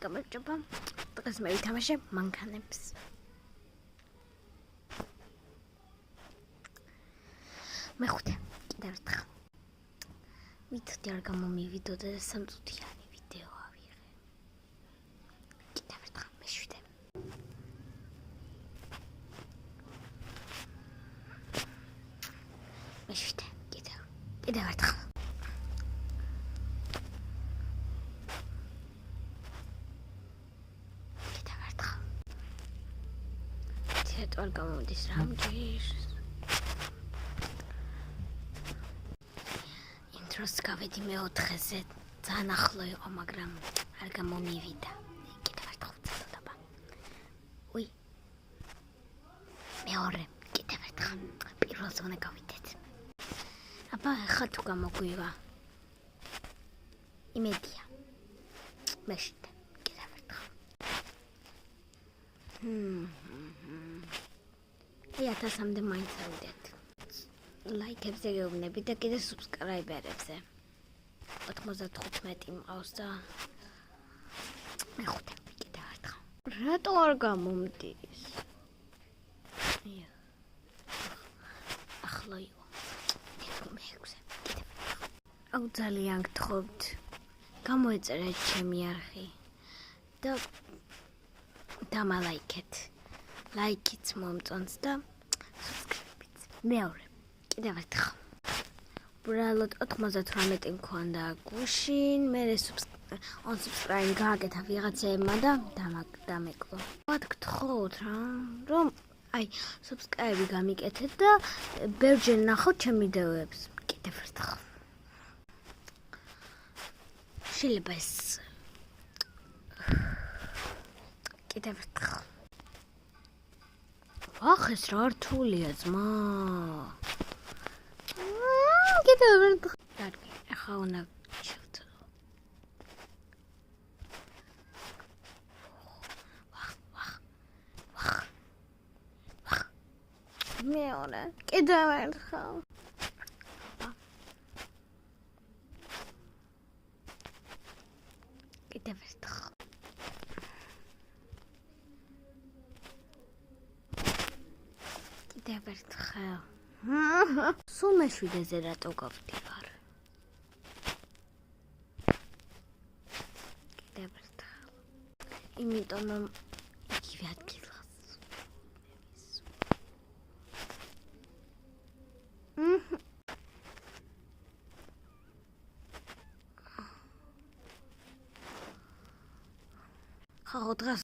გამარჯობა. დღეს მე ვითამაშე მანქანებს. მეხუთე, კიდევ ერთხელ. მითხრდი არ გამომივიდოდა და 3 წუთიანი ვიდეო ავიღე. კიდევ ერთხელ, მეშვიდე. მეშვიდე, კიდევ ერთხელ. არ გამოდის რამჯერ. ინტროს გავედი მე-4-ზე. ძალიან ახლო იყო, მაგრამ არ გამომივიდა. კიდევ ერთხელ ვწადობა. უი. მეორე, კიდევ ერთხელ. პირველზე უნდა გავიდეთ. აბა, ახლა თუ გამოგვივა. იმედია. მეშვიდე, კიდევ ერთხელ. 1000-მდე მაინც ავიდეთ. ლაიქებზე გეუბნები და კიდე სუბსკრაიბერებზე. 95 მყავს და მეხუთე კიდევ ერთხელ. რატო არ გამომდის? ახლა იყო. მე-6-ზე კიდევ ერთხელ. აუ ძალიან გთხოვთ. გამოეწერეთ ჩემი არხი და დამალაიქეთ. ლაიქიც მომწონს და სუბსკრაიბიც. მეორე, კიდევ ერთხელ. უბრალოდ 98 მქონდა გუშინ, მე unsubscribe გააკეთა ვიღაცებმა და დამეკლო. მათ გთხოვთ რა, რომ აი subscribe გამიკეთეთ და ბევრჯერ ნახოთ ჩემ ვიდეოებს. კიდევ ერთხელ. შეიძლება ეს კიდევ ერთხელ. ახ ეს რა რთულია ძმა. კიდევ ერთხელ. კარგი, ახლა უნდა შევწოდო. ვახ. მეორე, კიდევ ერთხელ. კიდევ ერთხელ. კიდევ ერთხელ. სულ მე-7-ზე რატო გავდივარ? კიდევ ერთხელ. იმიტომ რომ იგივე ადგილას. ხა დღეს